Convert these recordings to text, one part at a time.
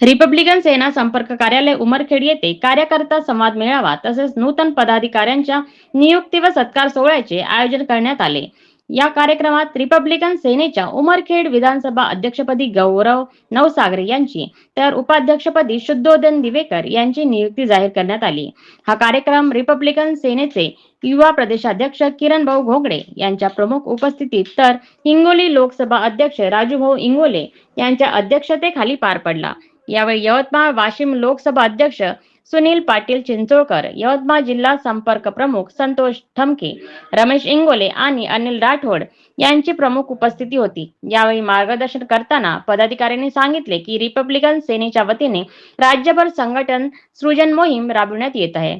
Republican सेना संपर्क कार्यालय उमरखेड येथे कार्यकर्ता संवाद मेळावा तसेच नूतन पदाधिकाऱ्यांच्या नियुक्ती व सत्कार सोहळ्याचे आयोजन करण्यात आले। या कार्यक्रमात रिपब्लिकन सेनेच्या उमरखेड विधानसभा अध्यक्षपदी गौरव नवसागरे यांची तर उपाध्यक्षपदी शुद्धोदन दिवेकर यांची नियुक्ती जाहीर करण्यात आली। हा कार्यक्रम रिपब्लिकन सेनेचे युवा प्रदेशाध्यक्ष किरण भाऊ घोगडे यांच्या प्रमुख उपस्थितीत तर हिंगोली लोकसभा अध्यक्ष राजूभाऊ इंगोले यांच्या अध्यक्षतेखाली पार पडला। यावेळी यवतमाळ वाशिम लोकसभा अध्यक्ष सुनील पाटील चिंचोळकर, यवतमाळ जिल्हा संपर्क प्रमुख संतोष ठमके, रमेश इंगोले आणि अनिल राठोड यांची प्रमुख उपस्थिती होती। यावेळी मार्गदर्शन करताना पदाधिकाऱ्यांनी सांगितले की रिपब्लिकन सेनेच्या वतीने राज्यभर संघटन सृजन मोहीम राबविण्यात येत आहे।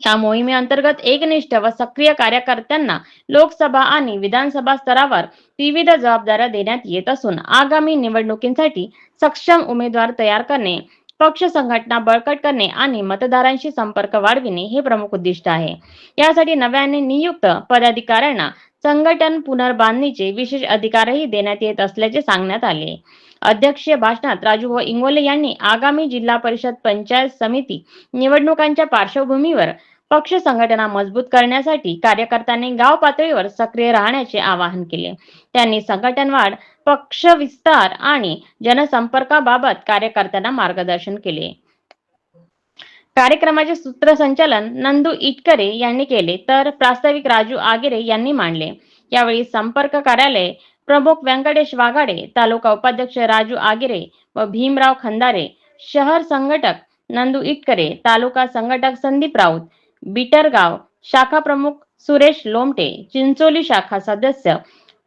या मोहिमेअंतर्गत एकनिष्ठ व सक्रिय कार्यकर्त्यांना लोकसभा आणि विधानसभा स्तरावर विविध जबाबदाऱ्या देण्यात येत असून आगामी निवडणुकीसाठी सक्षम उमेदवार तयार करणे, पक्ष संघटना बळकट करणे आणि मतदारांशी संपर्क वाढविणे हे प्रमुख उद्दिष्ट आहे। यासाठी नव्याने नियुक्त पदाधिकाऱ्यांना संघटन पुनर्बांधणीचे विशेष अधिकारही देण्यात येत असल्याचे सांगण्यात आले। अध्यक्षीय भाषणात राजूभाऊ इंगोले यांनी आगामी जिल्हा परिषद पंचायत समिती निवडणुकांच्या पार्श्वभूमीवर पक्ष संघटना मजबूत करण्यासाठी कार्यकर्त्यांनी गाव पातळीवर सक्रिय राहण्याचे आवाहन केले। त्यांनी संघटन वाढ, पक्ष विस्तार आणि जनसंपर्काबाबत कार्यकर्त्यांना मार्गदर्शन केले। कार्यक्रमाचे सूत्रसंचालन नंदू इटकरे यांनी केले तर प्रास्ताविक राजू आगिरे यांनी मांडले। यावेळी संपर्क कार्यालय प्रमुख व्यंकटेश वाघाडे, तालुका उपाध्यक्ष राजू आगिरे व भीमराव खंदारे, शहर संघटक नंदू इटकरे, तालुका संघटक संदीप राऊत, बिटरगाव शाखा प्रमुख सुरेश लोमटे, चिंचोली शाखा सदस्य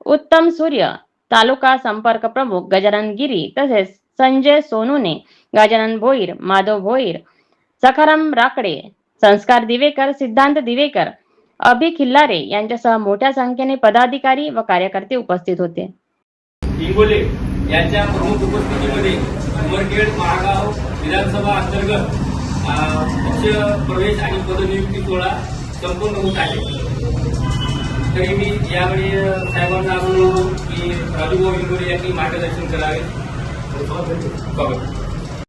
उत्तम सूर्य, तालुका संपर्क प्रमुख गजानन गिरी तसेच संजय सोनुने, गजानन भोईर, माधव भोईर, सखाराम राकडे, संस्कार दिवेकर, सिद्धांत दिवेकर, अभि खिल्लारे यांच्यासह मोठ्या संख्येने पदाधिकारी व कार्यकर्ते उपस्थित होते। इंगोले यांच्या प्रमुख उपस्थितीमध्ये उमरखेड महागाव विधानसभा अंतर्गत पक्ष प्रवेश आणि पदनियुक्ती सोहळा संपूर्ण होत आहे। तरी मी यावेळी साहेबांना आग्रह करतो की राजूभाऊ इंगोले यांनी मार्गदर्शन करावे।